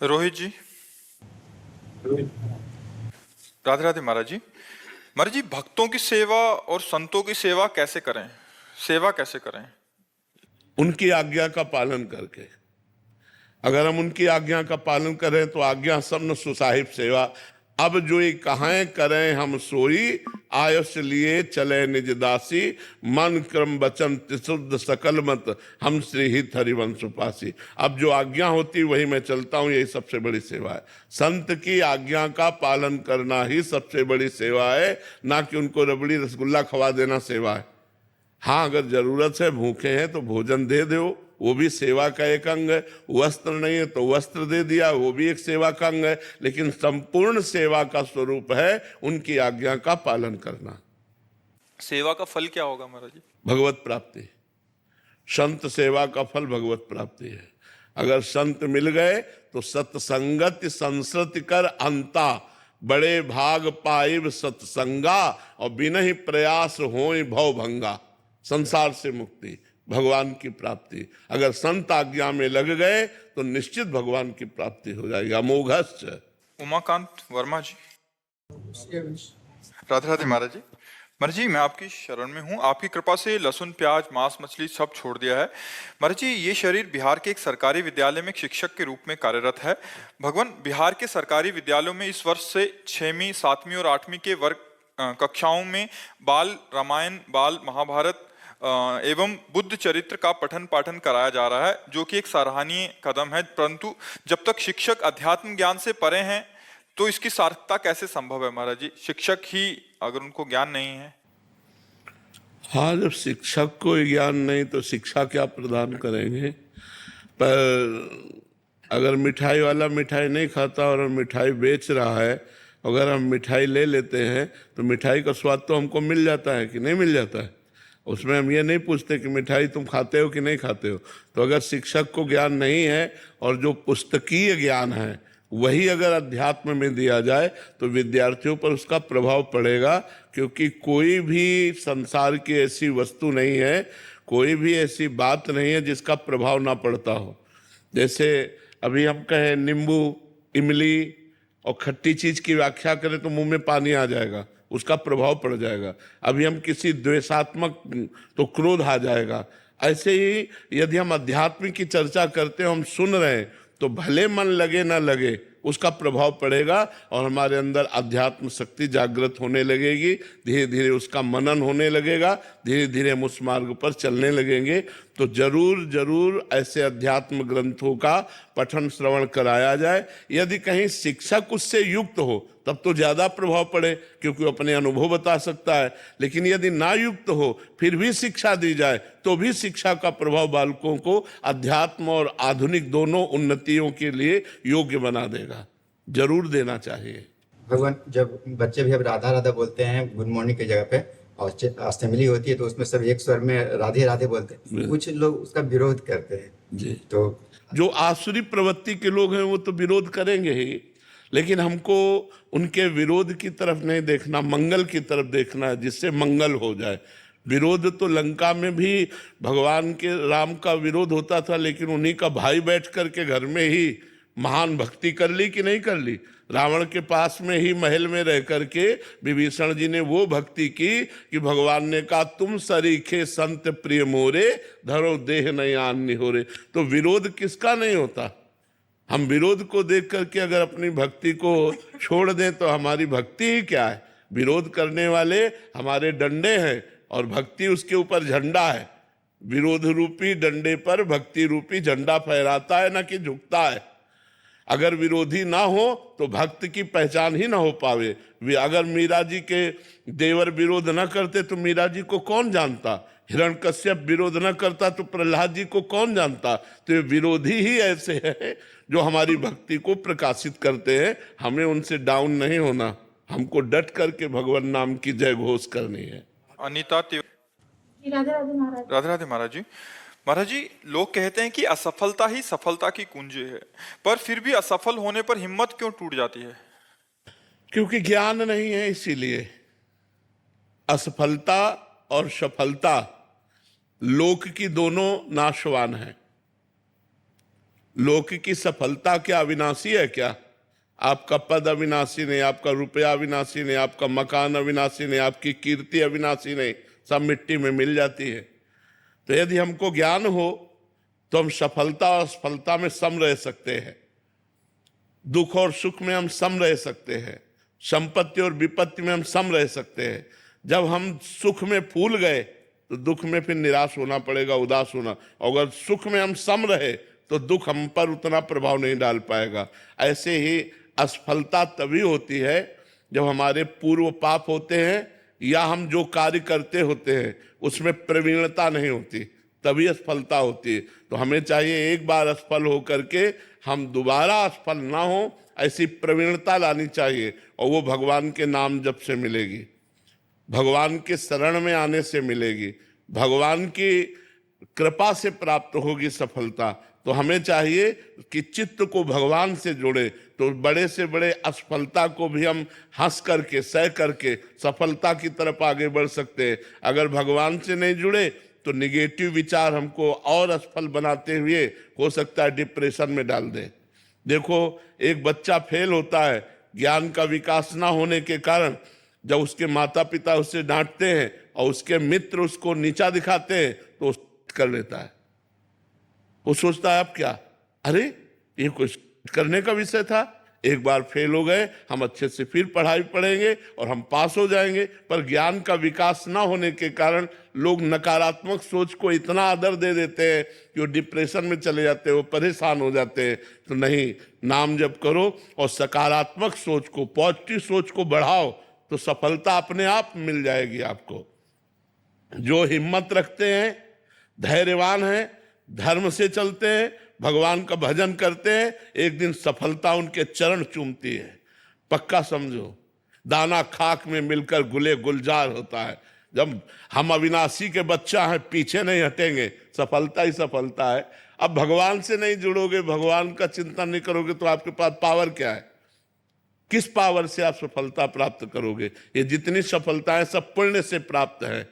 रोहित जी। राधे राधे महाराज जी। महाराज जी, भक्तों की सेवा और संतों की सेवा कैसे करें? सेवा कैसे करें? उनकी आज्ञा का पालन करके। अगर हम उनकी आज्ञा का पालन करें तो आज्ञा सब न सुसाहिब सेवा। अब जो ये कहां करें हम सोई, आयुष लिए चले निज दासी, मन क्रम वचन त्रिशुद्ध सकल मत, हम श्री हित हरिवंश उपासी। अब जो आज्ञा होती वही मैं चलता हूं, यही सबसे बड़ी सेवा है। संत की आज्ञा का पालन करना ही सबसे बड़ी सेवा है, ना कि उनको रबड़ी रसगुल्ला खवा देना सेवा है। हाँ, अगर जरूरत है, भूखे हैं तो भोजन दे दो, वो भी सेवा का एक अंग है। वस्त्र नहीं है तो वस्त्र दे दिया, वो भी एक सेवा का अंग है। लेकिन संपूर्ण सेवा का स्वरूप है उनकी आज्ञा का पालन करना। सेवा का फल क्या होगा महाराज जी? भगवत प्राप्ति। संत सेवा का फल भगवत प्राप्ति है। अगर संत मिल गए तो सत्संगति संसृति कर अंता, बड़े भाग पाइब सत्संगा, और बिना ही प्रयास होय भव भंगा। संसार से मुक्ति, भगवान की प्राप्ति। अगर संत आज्ञा में लग गए तो निश्चित भगवान की प्राप्ति हो जाएगी। अमोघश्च। उमाकांत वर्मा जी। राधे राधे महाराज जी। महाराज जी, मैं आपकी शरण में हूँ। आपकी कृपा से लहसुन प्याज मांस मछली सब छोड़ दिया है। महाराज जी, ये शरीर बिहार के एक सरकारी विद्यालय में एक शिक्षक के रूप में कार्यरत है। भगवान, बिहार के सरकारी विद्यालयों में इस वर्ष से 6वीं 7वीं और 8वीं के वर्ग कक्षाओं में बाल रामायण, बाल महाभारत एवं बुद्ध चरित्र का पठन पाठन कराया जा रहा है, जो कि एक सराहनीय कदम है। परंतु जब तक शिक्षक अध्यात्म ज्ञान से परे हैं तो इसकी सार्थकता कैसे संभव है महाराज जी? शिक्षक ही अगर उनको ज्ञान नहीं है। हाँ, जब शिक्षक को ज्ञान नहीं तो शिक्षा क्या प्रदान करेंगे? पर अगर मिठाई वाला मिठाई नहीं खाता और मिठाई बेच रहा है, अगर हम मिठाई ले लेते हैं तो मिठाई का स्वाद तो हमको मिल जाता है कि नहीं मिल जाता है? उसमें हम ये नहीं पूछते कि मिठाई तुम खाते हो कि नहीं खाते हो। तो अगर शिक्षक को ज्ञान नहीं है और जो पुस्तकीय ज्ञान है वही अगर अध्यात्म में दिया जाए तो विद्यार्थियों पर उसका प्रभाव पड़ेगा। क्योंकि कोई भी संसार की ऐसी वस्तु नहीं है, कोई भी ऐसी बात नहीं है जिसका प्रभाव ना पड़ता हो। जैसे अभी हम कहें नींबू, इमली और खट्टी चीज की व्याख्या करें तो मुंह में पानी आ जाएगा, उसका प्रभाव पड़ जाएगा। अभी हम किसी द्वेषात्मक तो क्रोध आ जाएगा। ऐसे ही यदि हम अध्यात्म की चर्चा करते हैं, हम सुन रहे हैं, तो भले मन लगे ना लगे उसका प्रभाव पड़ेगा और हमारे अंदर अध्यात्म शक्ति जागृत होने लगेगी। धीरे धीरे उसका मनन होने लगेगा, धीरे धीरे हम उस मार्ग पर चलने लगेंगे। तो जरूर जरूर ऐसे अध्यात्म ग्रंथों का पठन श्रवण कराया जाए। यदि कहीं शिक्षक उससे युक्त हो तब तो ज्यादा प्रभाव पड़े, क्योंकि वो अपने अनुभव बता सकता है। लेकिन यदि ना युक्त हो फिर भी शिक्षा दी जाए तो भी शिक्षा का प्रभाव बालकों को अध्यात्म और आधुनिक दोनों उन्नतियों के लिए योग्य बना देगा। जरूर देना चाहिए। भगवान, जब बच्चे भी अब राधा राधा बोलते हैं गुड मॉर्निंग की जगह पे, और असेंबली होती है तो उसमें सब एक स्वर में राधे राधे बोलते हैं, कुछ लोग उसका विरोध करते हैं जी। तो जो आसुरी प्रवृत्ति के लोग हैं वो तो विरोध करेंगे ही, लेकिन हमको उनके विरोध की तरफ नहीं देखना, मंगल की तरफ देखना है, जिससे मंगल हो जाए। विरोध तो लंका में भी भगवान के राम का विरोध होता था, लेकिन उन्हीं का भाई बैठ करके घर में ही महान भक्ति कर ली कि नहीं कर ली? रावण के पास में ही महल में रह करके विभीषण जी ने वो भक्ति की कि भगवान ने कहा तुम सरीखे संत प्रिय मोरे, धरो देह नहीं आन निहोरे। तो विरोध किसका नहीं होता? हम विरोध को देख करके अगर अपनी भक्ति को छोड़ दें तो हमारी भक्ति ही क्या है? विरोध करने वाले हमारे डंडे हैं और भक्ति उसके ऊपर झंडा है। विरोध रूपी डंडे पर भक्ति रूपी झंडा फहराता है, ना कि झुकता है। अगर विरोधी ना हो तो भक्त की पहचान ही ना हो पावे। अगर मीरा जी के देवर विरोध ना करते तो मीरा जी को कौन जानता? हिरण्यकश्यप विरोध न करता तो प्रहलाद जी को कौन जानता? तो ये विरोधी ही ऐसे हैं जो हमारी भक्ति को प्रकाशित करते हैं। हमें उनसे डाउन नहीं होना, हमको डट करके भगवान नाम की जय घोष करनी है। अनीता राधे राधे महाराज। राधे राधे महाराज जी। महाराज जी, लोग कहते हैं कि असफलता ही सफलता की कुंजी है, पर फिर भी असफल होने पर हिम्मत क्यों टूट जाती है? क्योंकि ज्ञान नहीं है, इसीलिए। असफलता और सफलता लोक की दोनों नाशवान है। लौकिक की सफलता क्या अविनाशी है क्या? आपका पद अविनाशी नहीं, आपका रुपया अविनाशी नहीं, आपका मकान अविनाशी नहीं, आपकी कीर्ति अविनाशी नहीं, सब मिट्टी में मिल जाती है। तो यदि हमको ज्ञान हो तो हम सफलता और असफलता में सम रह सकते हैं, दुख और सुख में हम सम रह सकते हैं, संपत्ति और विपत्ति में हम सम रह सकते हैं। जब हम सुख में फूल गए तो दुख में फिर निराश होना पड़ेगा, उदास होना। अगर सुख में हम सम रहे तो दुख हम पर उतना प्रभाव नहीं डाल पाएगा। ऐसे ही असफलता तभी होती है जब हमारे पूर्व पाप होते हैं या हम जो कार्य करते होते हैं उसमें प्रवीणता नहीं होती, तभी असफलता होती है। तो हमें चाहिए एक बार असफल होकर के हम दोबारा असफल ना हो, ऐसी प्रवीणता लानी चाहिए, और वो भगवान के नाम जप से मिलेगी, भगवान के शरण में आने से मिलेगी, भगवान की कृपा से प्राप्त होगी सफलता। तो हमें चाहिए कि चित्त को भगवान से जोड़े, तो बड़े से बड़े असफलता को भी हम हंस करके सह करके सफलता की तरफ आगे बढ़ सकते हैं। अगर भगवान से नहीं जुड़े तो निगेटिव विचार हमको और असफल बनाते हुए हो सकता है डिप्रेशन में डाल दे। देखो, एक बच्चा फेल होता है ज्ञान का विकास ना होने के कारण, जब उसके माता पिता उसे डांटते हैं और उसके मित्र उसको नीचा दिखाते हैं तो वो कर लेता है। वो सोचता है अब क्या, अरे ये कुछ करने का विषय था, एक बार फेल हो गए, हम अच्छे से फिर पढ़ाई पढ़ेंगे और हम पास हो जाएंगे। पर ज्ञान का विकास ना होने के कारण लोग नकारात्मक सोच को इतना आदर दे देते हैं कि वो डिप्रेशन में चले जाते हैं, वो परेशान हो जाते हैं। तो नहीं, नाम जप करो और सकारात्मक सोच को, पॉजिटिव सोच को बढ़ाओ, तो सफलता अपने आप मिल जाएगी आपको। जो हिम्मत रखते हैं, धैर्यवान हैं, धर्म से चलते हैं, भगवान का भजन करते हैं, एक दिन सफलता उनके चरण चूमती है, पक्का समझो। दाना खाक में मिलकर गुले गुलजार होता है। जब हम अविनाशी के बच्चा हैं, पीछे नहीं हटेंगे, सफलता ही सफलता है। अब भगवान से नहीं जुड़ोगे, भगवान का चिंतन नहीं करोगे तो आपके पास पावर क्या है? किस पावर से आप सफलता प्राप्त करोगे? ये जितनी सफलताएं सब पुण्य से प्राप्त है,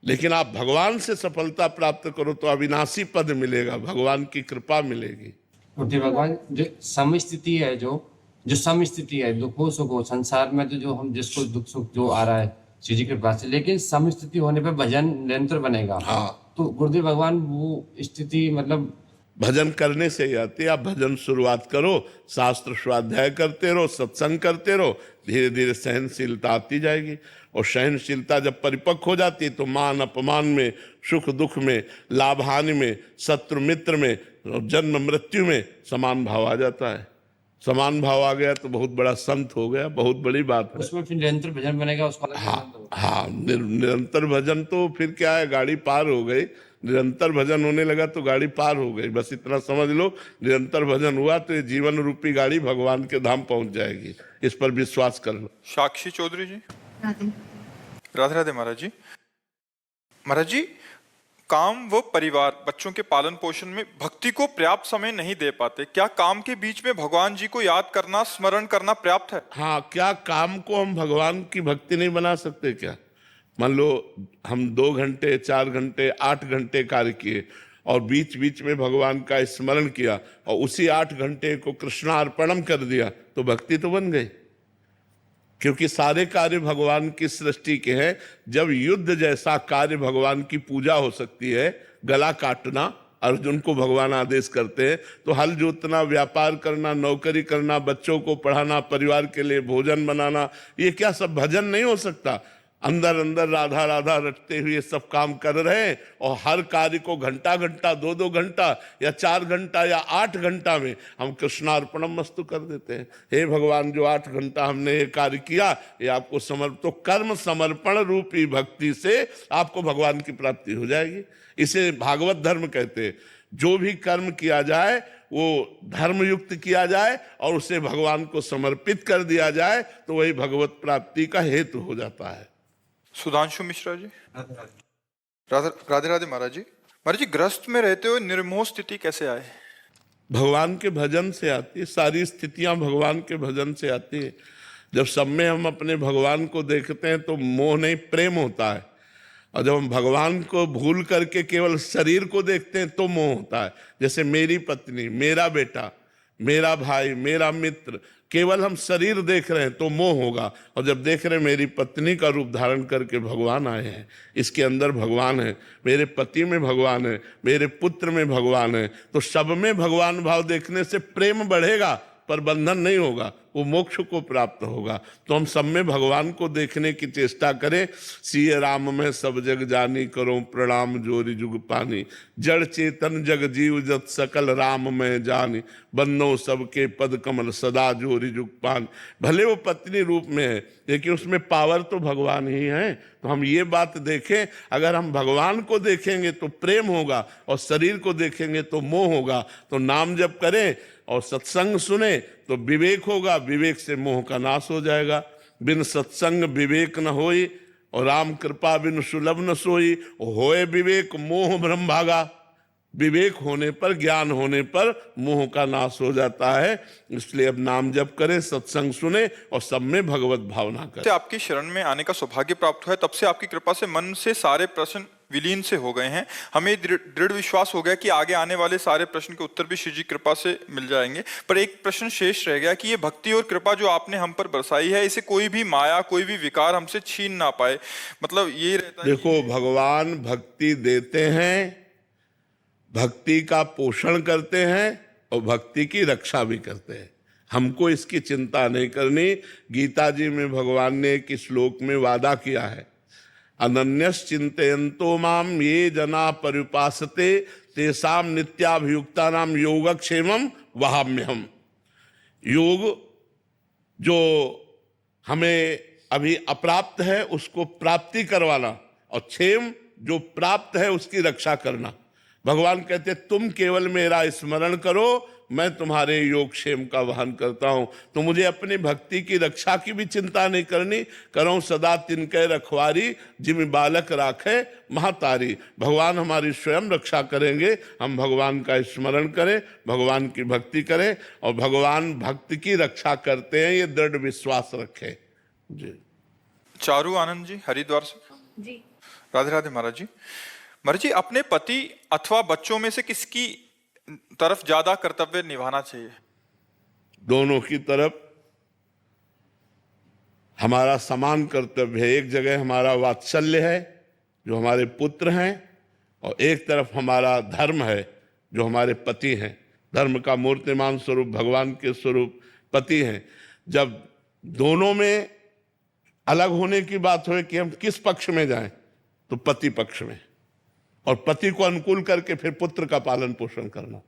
लेकिन आप भगवान से सफलता प्राप्त करो तो अविनाशी पद मिलेगा, भगवान की कृपा मिलेगी। बुद्धि भगवान, जो समस्थिति है, जो समस्थिति है, दुखों सुखों संसार में, तो जो हम जिसको दुख सुख जो आ रहा है श्री जी की कृपा से, लेकिन समस्थिति होने पे भजन निरंतर बनेगा। हाँ, तो गुरुदेव भगवान वो स्थिति मतलब भजन करने से ही आती है। आप भजन शुरुआत करो, शास्त्र स्वाध्याय करते रहो, सत्संग करते रहो, धीरे धीरे सहनशीलता आती जाएगी। और सहनशीलता जब परिपक्व हो जाती है तो मान अपमान में, सुख दुख में, लाभ हानि में, शत्रु मित्र में, जन्म मृत्यु में समान भाव आ जाता है। समान भाव आ गया तो बहुत बड़ा संत हो गया, बहुत बड़ी बात है। उसमें फिर निरंतर भजन बनेगा उसका। हाँ, निरंतर भजन तो फिर क्या है, गाड़ी पार हो गई। निरंतर भजन होने लगा तो गाड़ी पार हो गई, बस इतना समझ लो। निरंतर भजन हुआ तो ये जीवन रूपी गाड़ी भगवान के धाम पहुंच जाएगी, इस पर विश्वास कर लो। साक्षी चौधरी जी। राधे राधे राधे महाराज जी। महाराज जी, काम व परिवार, बच्चों के पालन पोषण में भक्ति को पर्याप्त समय नहीं दे पाते, क्या काम के बीच में भगवान जी को याद करना, स्मरण करना पर्याप्त है? हाँ, क्या काम को हम भगवान की भक्ति नहीं बना सकते क्या? मान लो हम 2 घंटे, 4 घंटे, 8 घंटे कार्य किए और बीच बीच में भगवान का स्मरण किया और उसी 8 घंटे को कृष्णार्पणम कर दिया, तो भक्ति तो बन गई। क्योंकि सारे कार्य भगवान की सृष्टि के हैं। जब युद्ध जैसा कार्य भगवान की पूजा हो सकती है, गला काटना अर्जुन को भगवान आदेश करते हैं, तो हल जोतना, व्यापार करना, नौकरी करना, बच्चों को पढ़ाना, परिवार के लिए भोजन बनाना, ये क्या सब भजन नहीं हो सकता? अंदर अंदर राधा राधा रटते हुए सब काम कर रहे हैं और हर कार्य को घंटा घंटा, 2-2 घंटा या 4 घंटा या 8 घंटा में हम कृष्णार्पणम मस्तु कर देते हैं। हे भगवान, जो 8 घंटा हमने ये कार्य किया, ये आपको तो कर्म समर्पण रूपी भक्ति से आपको भगवान की प्राप्ति हो जाएगी। इसे भागवत धर्म कहते हैं। जो भी कर्म किया जाए वो धर्मयुक्त किया जाए और उसे भगवान को समर्पित कर दिया जाए तो वही भगवत प्राप्ति का हेतु हो जाता है। सुधांशु मिश्रा जी। राधे राधे महाराज जी। महाराज जी, ग्रस्त में रहते हुए निर्मोह स्थिति कैसे आए? भगवान के भजन से आती है। सारी स्थितियां भगवान के भजन से आती है। जब सब में हम अपने भगवान को देखते हैं तो मोह नहीं, प्रेम होता है। और जब हम भगवान को भूल करके केवल शरीर को देखते हैं तो मोह होता है। जैसे मेरी पत्नी, मेरा बेटा, मेरा भाई, मेरा मित्र, केवल हम शरीर देख रहे हैं तो मोह होगा। और जब देख रहे हैं मेरी पत्नी का रूप धारण करके भगवान आए हैं, इसके अंदर भगवान है, मेरे पति में भगवान है, मेरे पुत्र में भगवान है, तो सब में भगवान भाव देखने से प्रेम बढ़ेगा पर बंधन नहीं होगा, वो मोक्ष को प्राप्त होगा। तो हम सब में भगवान को देखने की चेष्टा करें। सिय राम में सब जग जानी, करो प्रणाम जोरी जुग पानी, जड़ चेतन जग जीव जत सकल राम में जानी, बन्नो सबके पद कमल सदा जोरी जुग पानी। भले वो पत्नी रूप में है लेकिन उसमें पावर तो भगवान ही है। तो हम ये बात देखें, अगर हम भगवान को देखेंगे तो प्रेम होगा और शरीर को देखेंगे तो मोह होगा। तो नाम जप करें और सत्संग सुने तो विवेक होगा, विवेक से मोह का नाश हो जाएगा। बिन सत्संग विवेक न होई और राम कृपा बिन सुलभ न सोई, होए विवेक मोह भ्रम भागा। विवेक होने पर, ज्ञान होने पर मोह का नाश हो जाता है। इसलिए अब नाम जप करें, सत्संग सुने और सब में भगवत भावना करें। से आपकी शरण में आने का सौभाग्य प्राप्त हुआ है, तब से आपकी कृपा से मन से सारे प्रश्न विलीन से हो गए हैं। हमें दृढ़ विश्वास हो गया कि आगे आने वाले सारे प्रश्न के उत्तर भी श्री जी कृपा से मिल जाएंगे। पर एक प्रश्न शेष रह गया कि ये भक्ति और कृपा जो आपने हम पर बरसाई है, इसे कोई भी माया, कोई भी विकार हमसे छीन ना पाए। मतलब ये रहता है। देखो, भगवान भक्ति देते हैं, भक्ति का पोषण करते हैं और भक्ति की रक्षा भी करते हैं। हमको इसकी चिंता नहीं करनी। गीता जी में भगवान ने एक श्लोक में वादा किया है, अनन्यस चिंतयन्तो माम ये जना पर्युपासते तेषाम नित्याभियुक्ता नाम योगक्षेमम वहाम्यहम्। योग जो हमें अभी अप्राप्त है उसको प्राप्ति करवाना और क्षेम जो प्राप्त है उसकी रक्षा करना। भगवान कहते तुम केवल मेरा स्मरण करो, मैं तुम्हारे योगक्षेम का वहन करता हूं। तो मुझे अपनी भक्ति की रक्षा की भी चिंता नहीं करनी। करो सदा तिनके रखवारी, जिम बालक राखे महातारी। भगवान हमारी स्वयं रक्षा करेंगे। हम भगवान का स्मरण करें, भगवान की भक्ति करें और भगवान भक्ति की रक्षा करते हैं, ये दृढ़ विश्वास रखें। जी। चारू आनंद जी हरिद्वार से। जी राधे राधे महाराज जी। महाराज जी, अपने पति अथवा बच्चों में से किसकी तरफ ज्यादा कर्तव्य निभाना चाहिए? दोनों की तरफ हमारा समान कर्तव्य है। एक जगह हमारा वात्सल्य है जो हमारे पुत्र हैं और एक तरफ हमारा धर्म है जो हमारे पति हैं। धर्म का मूर्तिमान स्वरूप भगवान के स्वरूप पति हैं। जब दोनों में अलग होने की बात हो कि हम किस पक्ष में जाएं, तो पति पक्ष में, और पति को अनुकूल करके फिर पुत्र का पालन पोषण करना।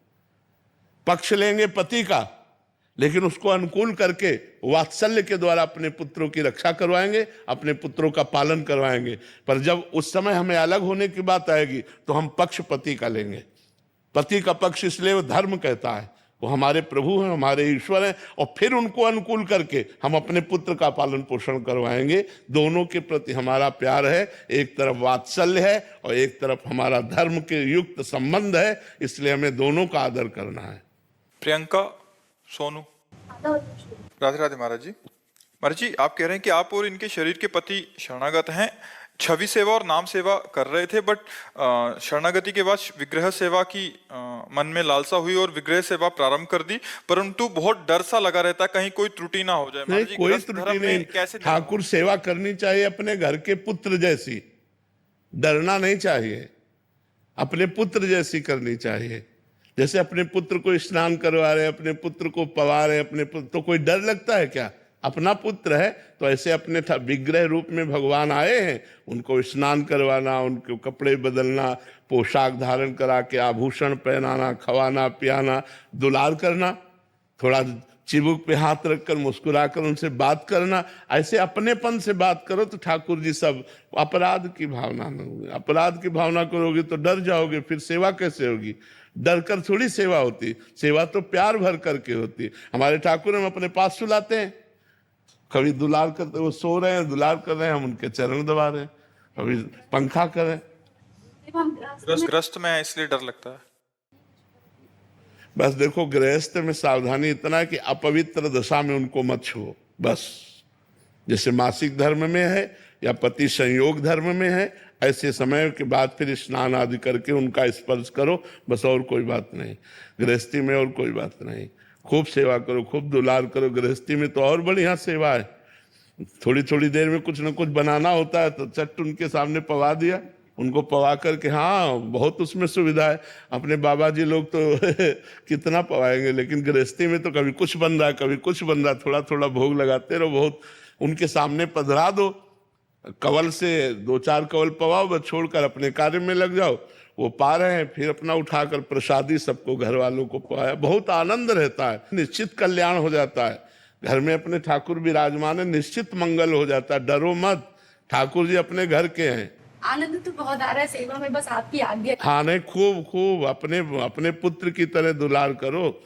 पक्ष लेंगे पति का, लेकिन उसको अनुकूल करके वात्सल्य के द्वारा अपने पुत्रों की रक्षा करवाएंगे, अपने पुत्रों का पालन करवाएंगे। पर जब उस समय हमें अलग होने की बात आएगी तो हम पक्ष पति का लेंगे। पति का पक्ष इसलिए वो धर्म कहता है, वो हमारे प्रभु हैं, हमारे ईश्वर हैं, और फिर उनको अनुकूल करके हम अपने पुत्र का पालन पोषण करवाएंगे। दोनों के प्रति हमारा प्यार है, एक तरफ वात्सल्य है और एक तरफ हमारा धर्म के युक्त संबंध है, इसलिए हमें दोनों का आदर करना है। प्रियंका सोनू। राधे राधे महाराज जी। महाराज जी, आप कह रहे हैं कि आप और इनके शरीर के पति शरणागत हैं, छवि सेवा और नाम सेवा कर रहे थे, बट शरणागति के बाद विग्रह सेवा की मन में लालसा हुई और विग्रह सेवा प्रारंभ कर दी, परंतु बहुत डर सा लगा रहता है कहीं कोई त्रुटि ना हो जाए। नहीं, कोई ग्रस्त त्रुटि धर्म में नहीं। कैसे ठाकुर सेवा करनी चाहिए अपने घर के पुत्र जैसी, डरना नहीं चाहिए, अपने पुत्र जैसी करनी चाहिए। जैसे अपने पुत्र को स्नान करवा रहे, अपने पुत्र को पवा रहे, अपने पुत्र, तो कोई डर लगता है क्या? अपना पुत्र है तो ऐसे अपने विग्रह रूप में भगवान आए हैं, उनको स्नान करवाना, उनके कपड़े बदलना, पोशाक धारण करा के आभूषण पहनाना, खवाना पियाना, दुलार करना, थोड़ा चिबुक पे हाथ रखकर मुस्कुराकर उनसे बात करना। ऐसे अपनेपन से बात करो तो ठाकुर जी सब अपराध की भावना न होगी। अपराध की भावना करोगे तो डर जाओगे, फिर सेवा कैसे होगी? डर कर थोड़ी सेवा होती, सेवा तो प्यार भर करके होती। हमारे ठाकुर हम अपने पास सुलाते हैं, कभी दुलार करते, वो सो रहे हैं दुलार कर रहे हैं, हम उनके चरण दबा रहे हैं, कभी पंखा कर रहे हैं। ग्रस्त में है इसलिए डर लगता है। बस देखो, गृहस्थ में सावधानी इतना है कि अपवित्र दशा में उनको मत छुओ, बस। जैसे मासिक धर्म में है या पति संयोग धर्म में है, ऐसे समय के बाद फिर स्नान आदि करके उनका स्पर्श करो, बस और कोई बात नहीं। गृहस्थी में और कोई बात नहीं। खूब सेवा करो, खूब दुलार करो। गृहस्थी में तो और बढ़िया सेवा है। थोड़ी थोड़ी देर में कुछ न कुछ बनाना होता है तो चट उनके सामने पवा दिया, उनको पवा करके। हाँ, बहुत उसमें सुविधा है। अपने बाबा जी लोग तो कितना पवाएंगे, लेकिन गृहस्थी में तो कभी कुछ बन रहा है, कभी कुछ बन रहा है, थोड़ा थोड़ा भोग लगाते रहो। बहुत उनके सामने पधरा दो, कवल से 2-4 कवल पवाओ, बस छोड़कर अपने कार्य में लग जाओ। वो पा रहे हैं, फिर अपना उठाकर प्रसादी सबको घर वालों को पवाया। बहुत आनंद रहता है, निश्चित कल्याण हो जाता है। घर में अपने ठाकुर विराजमान है, निश्चित मंगल हो जाता है। डरो मत, ठाकुर जी अपने घर के हैं। आनंद तो बहुत आ रहा है सेवा में, बस आपकी आज्ञा। हाँ नहीं, खूब खूब अपने पुत्र की तरह दुलार करो।